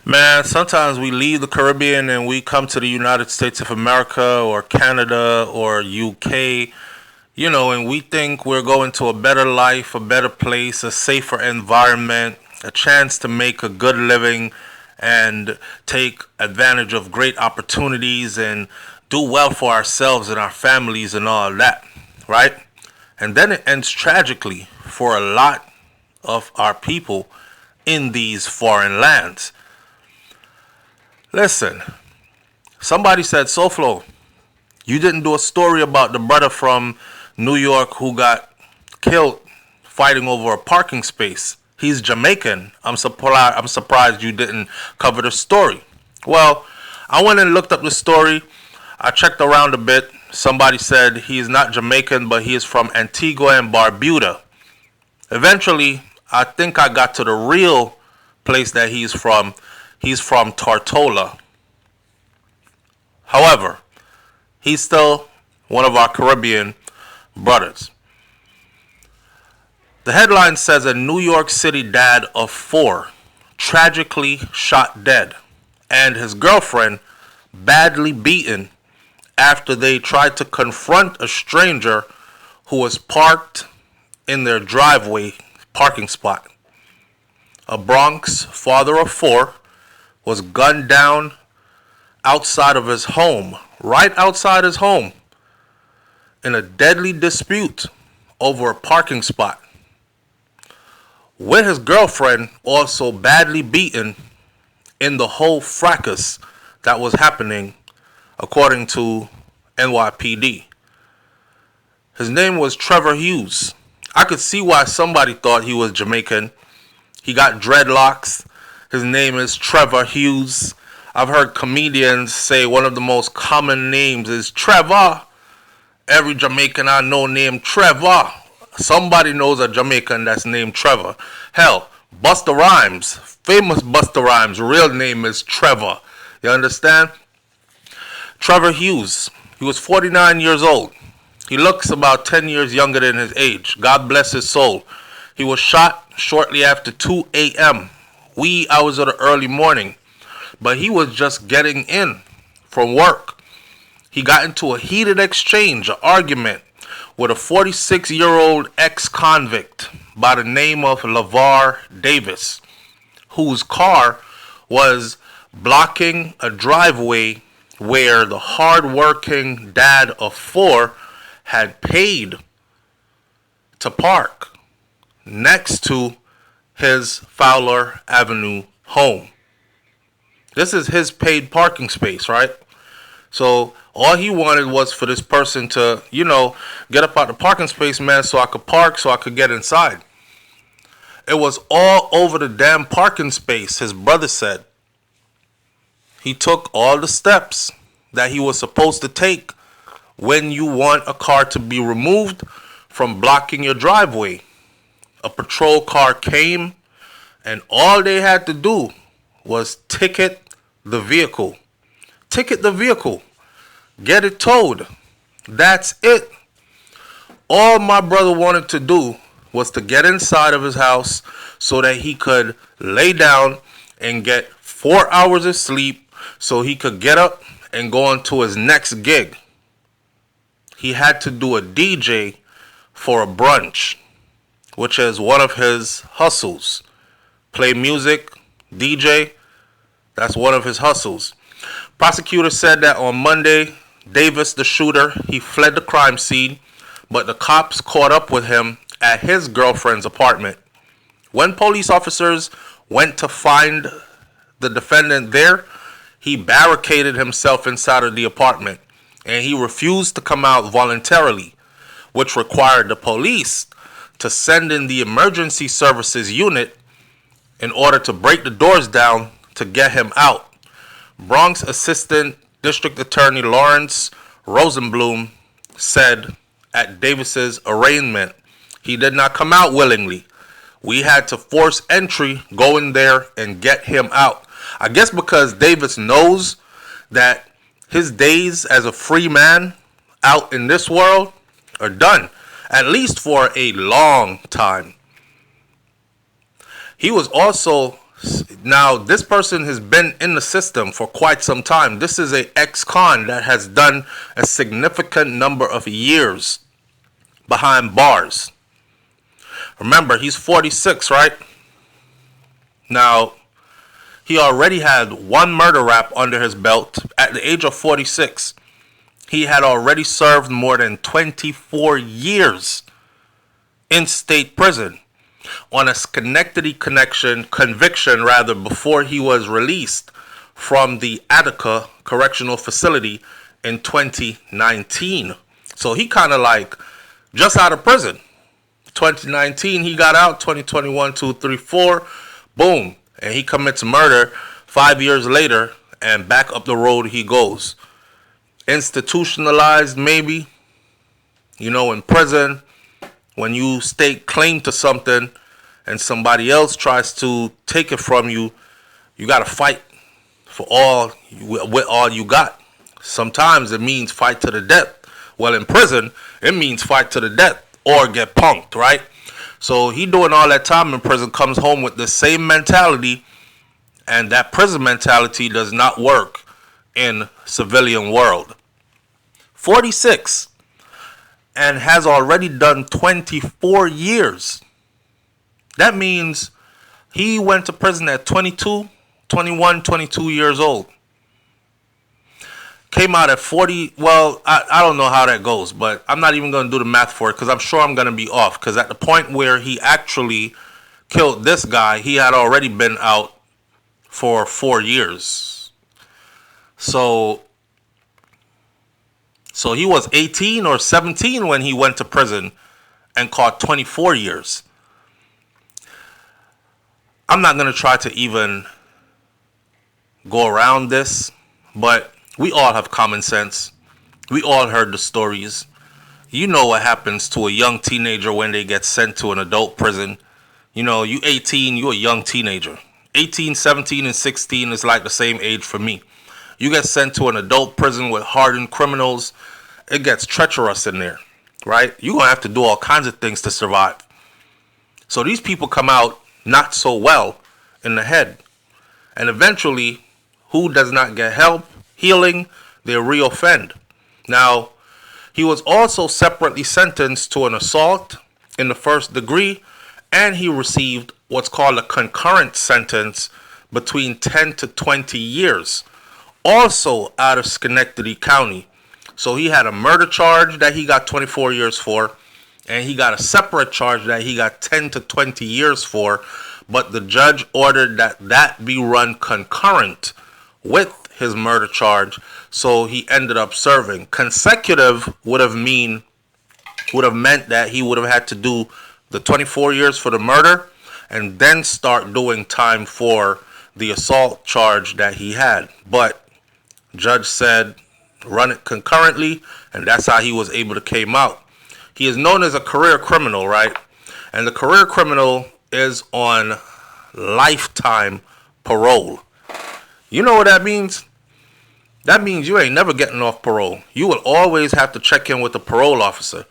Man, sometimes we leave the Caribbean and we come to the United States of America or Canada or UK, and we think we're going to a better life, a better place, a safer environment, a chance to make a good living and take advantage of great opportunities and do well for ourselves and our families and all of that, right? And then it ends tragically for a lot of our people in these foreign lands. Listen, somebody said, SouFlo, you didn't do a story about the brother from New York who got killed fighting over a parking space. He's Jamaican. I'm surprised you didn't cover the story. Well, I went and looked up the story. I checked around a bit. Somebody said he is not Jamaican, but he is from Antigua and Barbuda. Eventually, I think I got to the real place that he's from. He's from Tortola. However, he's still one of our Caribbean brothers. The headline says a New York City dad of 4 tragically shot dead and his girlfriend badly beaten after they tried to confront a stranger who was parked in their driveway parking spot. A Bronx father of 4 was gunned down outside of his home, right outside his home, in a deadly dispute over a parking spot, with his girlfriend also badly beaten in the whole fracas that was happening, according to NYPD. His name was Trevor Hughes. I could see why somebody thought he was Jamaican. He got dreadlocks. His name is Trevor Hughes. I've heard comedians say one of the most common names is Trevor. Every Jamaican I know named Trevor. Somebody knows a Jamaican that's named Trevor. Hell, Busta Rhymes, famous Busta Rhymes, real name is Trevor. You understand? Trevor Hughes. He was 49 years old. He looks about 10 years younger than his age. God bless his soul. He was shot shortly after 2 a.m. wee hours of the early morning, but he was just getting in from work. He got into a heated exchange, an argument with a 46-year-old ex-convict by the name of LeVar Davis, whose car was blocking a driveway where the hard-working dad of 4 had paid to park next to his Fowler Avenue home. This is his paid parking space, right? So all he wanted was for this person to, get up out the parking space, man, so I could park, so I could get inside. It was all over the damn parking space, his brother said. He took all the steps that he was supposed to take when you want a car to be removed from blocking your driveway. A patrol car came, and all they had to do was ticket the vehicle. Ticket the vehicle. Get it towed. That's it. All my brother wanted to do was to get inside of his house so that he could lay down and get 4 hours of sleep so he could get up and go on to his next gig. He had to do a DJ for a brunch, which is one of his hustles. Play music, DJ, that's one of his hustles. Prosecutors said that on Monday, Davis, the shooter, he fled the crime scene, but the cops caught up with him at his girlfriend's apartment. When police officers went to find the defendant there, he barricaded himself inside of the apartment, and he refused to come out voluntarily, which required the police to send in the emergency services unit in order to break the doors down to get him out. Bronx Assistant District Attorney Lawrence Rosenblum said at Davis's arraignment, he did not come out willingly. We had to force entry, go in there and get him out. I guess because Davis knows that his days as a free man out in this world are done, at least for a long time. He was also Now, this person has been in the system for quite some time. This is a ex-con that has done a significant number of years behind bars. Remember, he's 46, right? Now, he already had one murder rap under his belt at the age of 46. He had already served more than 24 years in state prison on a Schenectady conviction before he was released from the Attica Correctional Facility in 2019. So he kind of like just out of prison. 2019 he got out, 2021, 2, 3, 4, boom. And he commits murder 5 years later and back up the road he goes. Institutionalized maybe, in prison. When you stake claim to something and somebody else tries to take it from you, you got to fight with all you got. Sometimes it means fight to the death. Well, in prison, it means fight to the death or get punked, right? So he doing all that time in prison, comes home with the same mentality, and that prison mentality does not work in civilian world. 46. And has already done 24 years. That means he went to prison at 22, 21, 22 years old. Came out at 40. Well, I don't know how that goes, but I'm not even going to do the math for it because I'm sure I'm going to be off. Because at the point where he actually killed this guy, he had already been out for 4 years. So he was 18 or 17 when he went to prison and caught 24 years. I'm not going to try to even go around this, but we all have common sense. We all heard the stories. You know what happens to a young teenager when they get sent to an adult prison. You 18, you a young teenager. 18, 17, and 16 is like the same age for me. You get sent to an adult prison with hardened criminals, it gets treacherous in there, right? You're going to have to do all kinds of things to survive. So these people come out not so well in the head. And eventually, who does not get help, healing, they reoffend. Now, he was also separately sentenced to an assault in the first degree, and he received what's called a concurrent sentence between 10 to 20 years, also out of Schenectady County. So he had a murder charge that he got 24 years for, and he got a separate charge that he got 10 to 20 years for, but the judge ordered that be run concurrent with his murder charge, so he ended up serving. Consecutive would have meant that he would have had to do the 24 years for the murder and then start doing time for the assault charge that he had. But judge said run it concurrently, and that's how he was able to came out. He is known as a career criminal, right? And the career criminal is on lifetime parole. You know what that means? That means you ain't never getting off parole. You will always have to check in with the parole officer.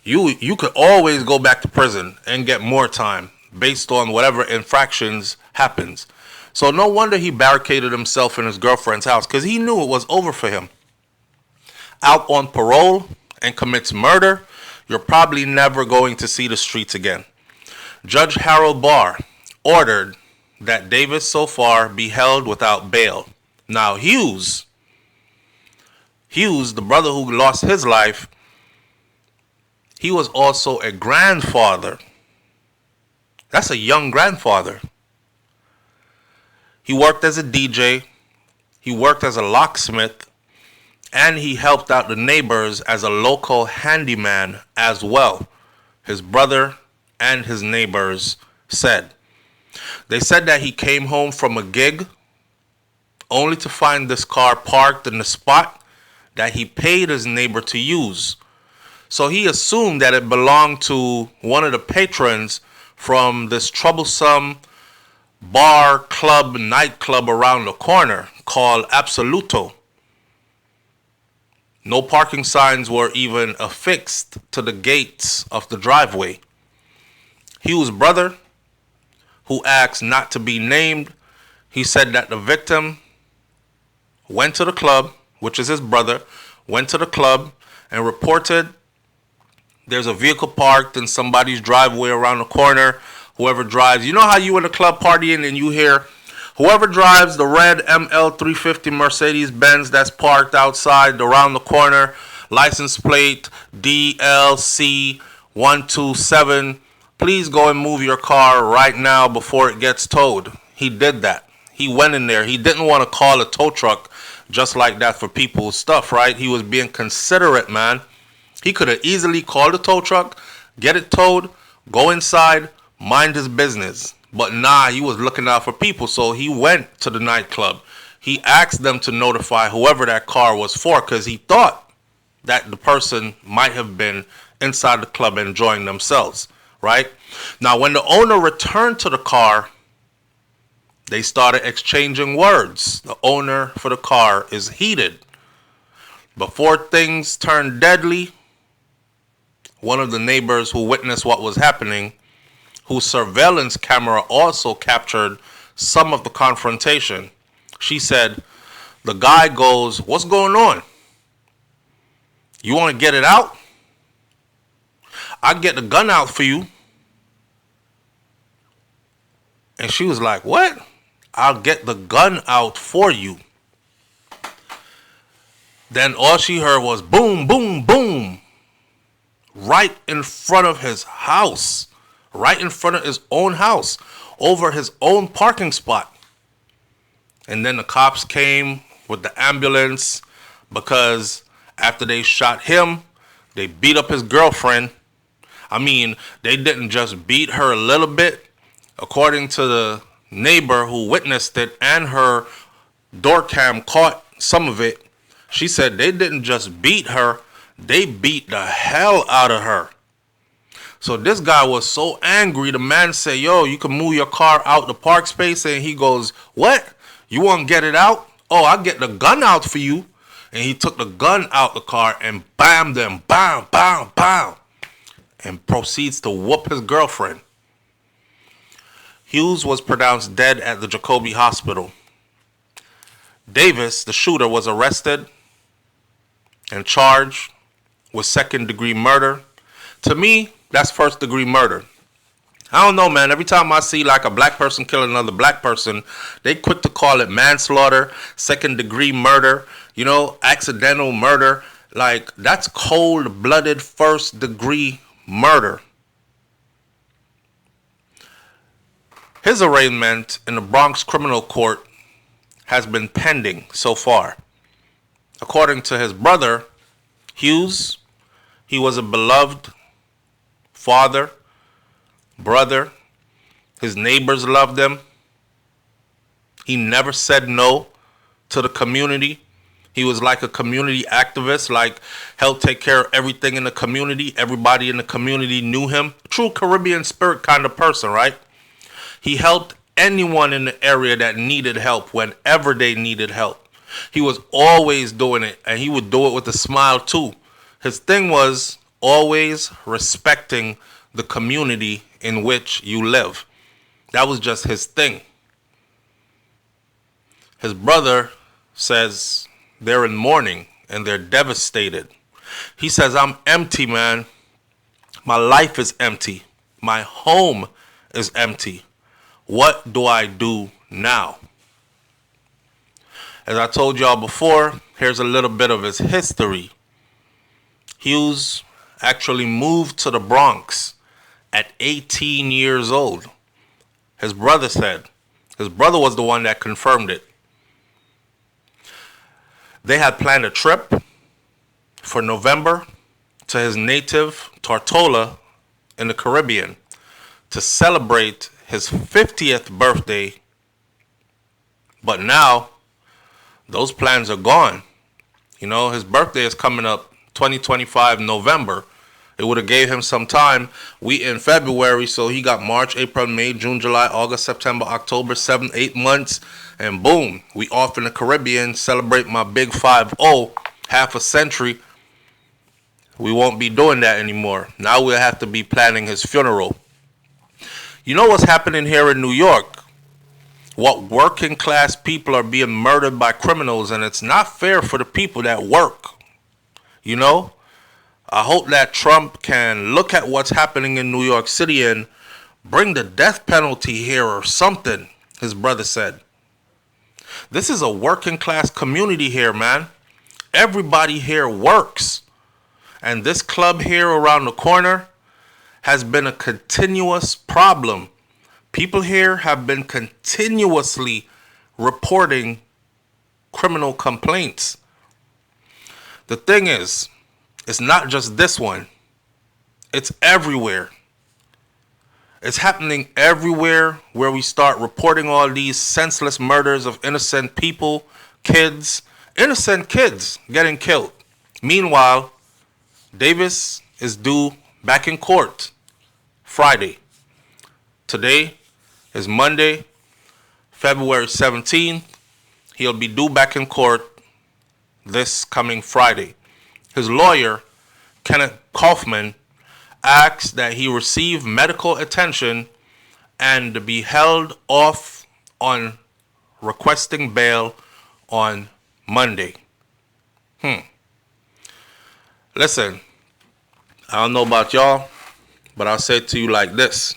You could always go back to prison and get more time based on whatever infractions happens. So no wonder he barricaded himself in his girlfriend's house, because he knew it was over for him. Out on parole and commits murder, you're probably never going to see the streets again. Judge Harold Barr ordered that Davis so far be held without bail. Now Hughes, the brother who lost his life, he was also a grandfather. That's a young grandfather. He worked as a DJ, he worked as a locksmith, and he helped out the neighbors as a local handyman as well. His brother and his neighbors said. They said that he came home from a gig only to find this car parked in the spot that he paid his neighbor to use. So he assumed that it belonged to one of the patrons from this troublesome bar, club, nightclub around the corner called Absoluto. No parking signs were even affixed to the gates of the driveway. Hughes' brother, who asked not to be named, he said that the victim went to the club, which is his brother, went to the club and reported there's a vehicle parked in somebody's driveway around the corner. Whoever drives, you know how you in a club partying and you hear, whoever drives the red ML350 Mercedes Benz that's parked outside around the corner, license plate DLC127, please go and move your car right now before it gets towed. He did that. He went in there. He didn't want to call a tow truck just like that for people's stuff, right? He was being considerate, man. He could have easily called a tow truck, get it towed, go inside, mind his business. But nah, he was looking out for people, so he went to the nightclub. He asked them to notify whoever that car was for because he thought that the person might have been inside the club enjoying themselves, right? Now, when the owner returned to the car, they started exchanging words. The owner for the car is heated. Before things turned deadly, one of the neighbors who witnessed what was happening, whose surveillance camera also captured some of the confrontation, she said, the guy goes, "What's going on? You want to get it out? I'll get the gun out for you." And she was like, "What? I'll get the gun out for you." Then all she heard was boom, boom, boom. Right in front of his house. Right in front of his own house. Over his own parking spot. And then the cops came with the ambulance because after they shot him, they beat up his girlfriend. I mean, they didn't just beat her a little bit. According to the neighbor who witnessed it and her door cam caught some of it, she said they didn't just beat her, they beat the hell out of her. So this guy was so angry. The man said, "Yo, you can move your car out the park space." And he goes, "What? You want to get it out? Oh, I'll get the gun out for you." And he took the gun out the car and bammed them, bam, bam, bam, and proceeds to whoop his girlfriend. Hughes was pronounced dead at the Jacoby Hospital. Davis, the shooter, was arrested and charged with second-degree murder. To me, that's first-degree murder. I don't know, man. Every time I see like a black person killing another black person, they quick to call it manslaughter, second-degree murder, you know, accidental murder. Like, that's cold-blooded first-degree murder. His arraignment in the Bronx Criminal Court has been pending so far. According to his brother, Hughes, he was a beloved father, brother. His neighbors loved him. He never said no to the community. He was like a community activist, like helped take care of everything in the community. Everybody in the community knew him. True Caribbean spirit kind of person, right? He helped anyone in the area that needed help whenever they needed help. He was always doing it, and he would do it with a smile too. His thing was always respecting the community in which you live. That was just his thing. His brother says they're in mourning and they're devastated. He says, "I'm empty, man. My life is empty. My home is empty. What do I do now?" As I told y'all before, here's a little bit of his history. Hughes actually moved to the Bronx at 18 years old. His brother said. His brother was the one that confirmed it. They had planned a trip for November to his native Tortola in the Caribbean to celebrate his 50th birthday. But now, those plans are gone. You know, his birthday is coming up 2025 November. It would have gave him some time. We in February, so he got March, April, May, June, July, August, September, October, 7, 8 months. And boom, we off in the Caribbean, celebrate my big 5-0, half a century. We won't be doing that anymore. Now we'll have to be planning his funeral. You know what's happening here in New York? What working class people are being murdered by criminals, and it's not fair for the people that work. You know? I hope that Trump can look at what's happening in New York City and bring the death penalty here or something, his brother said. This is a working class community here, man. Everybody here works. And this club here around the corner has been a continuous problem. People here have been continuously reporting criminal complaints. The thing is, it's not just this one. It's everywhere. It's happening everywhere where we start reporting all these senseless murders of innocent people, kids, innocent kids getting killed. Meanwhile, Davis is due back in court Friday. Today is Monday, February 17th. He'll be due back in court this coming Friday. His lawyer, Kenneth Kaufman, asked that he receive medical attention and be held off on requesting bail on Monday. Listen, I don't know about y'all, but I'll say it to you like this.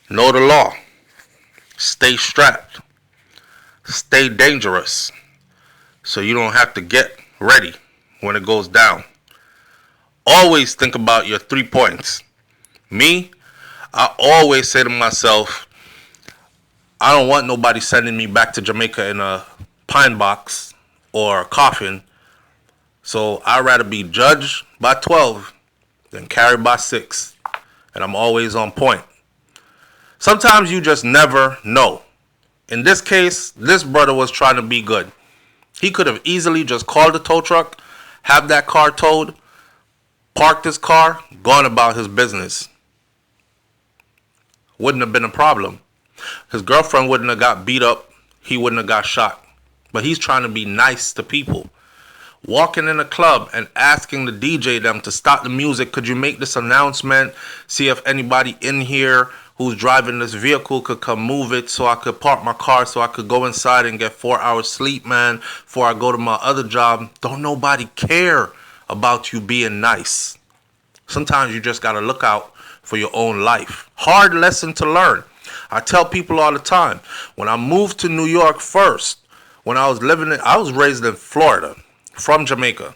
Know the law. Stay strapped. Stay dangerous. So you don't have to get ready when it goes down. Always think about your 3 points. Me, I always say to myself, I don't want nobody sending me back to Jamaica in a pine box or a coffin. So I'd rather be judged by 12 than carried by 6. And I'm always on point. Sometimes you just never know. In this case, this brother was trying to be good. He could have easily just called the tow truck, have that car towed, parked his car, gone about his business. Wouldn't have been a problem. His girlfriend wouldn't have got beat up. He wouldn't have got shot. But he's trying to be nice to people. Walking in a club and asking the DJ them to stop the music. Could you make this announcement? See if anybody in here who's driving this vehicle could come move it so I could park my car so I could go inside and get 4 hours sleep, man, before I go to my other job. Don't nobody care about you being nice. Sometimes you just got to look out for your own life. Hard lesson to learn. I tell people all the time, when I moved to New York first, when I was raised in Florida, from Jamaica.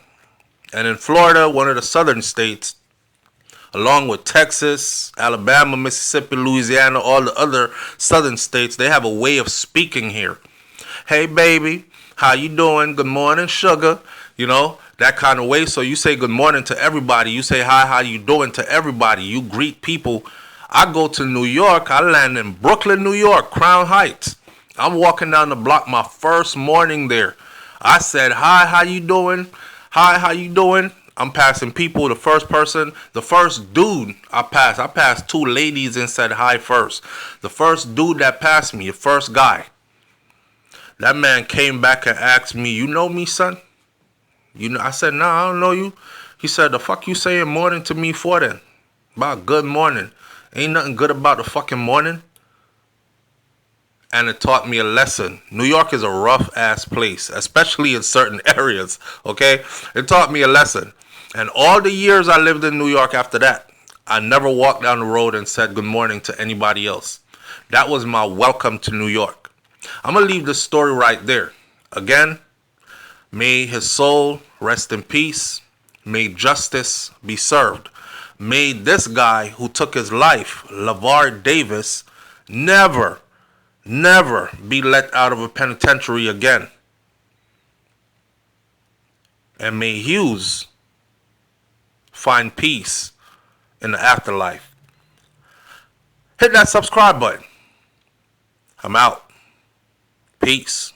And in Florida, one of the southern states, along with Texas, Alabama, Mississippi, Louisiana, all the other southern states, they have a way of speaking here. Hey, baby, how you doing? Good morning, sugar. You know, that kind of way. So you say good morning to everybody. You say hi, how you doing to everybody. You greet people. I go to New York. I land in Brooklyn, New York, Crown Heights. I'm walking down the block my first morning there. I said, hi, how you doing? Hi, how you doing? I'm passing people. The first dude I passed 2 ladies and said hi first. The first dude that passed me, the first guy. That man came back and asked me, you know me, son? I said, nah, I don't know you. He said, the fuck you saying morning to me for then? About good morning. Ain't nothing good about the fucking morning. And it taught me a lesson. New York is a rough ass place, especially in certain areas, okay? It taught me a lesson. And all the years I lived in New York after that, I never walked down the road and said good morning to anybody else. That was my welcome to New York. I'm going to leave this story right there. Again, may his soul rest in peace. May justice be served. May this guy who took his life, LeVar Davis, never be let out of a penitentiary again. And may Hughes find peace in the afterlife. Hit that subscribe button. I'm out. Peace.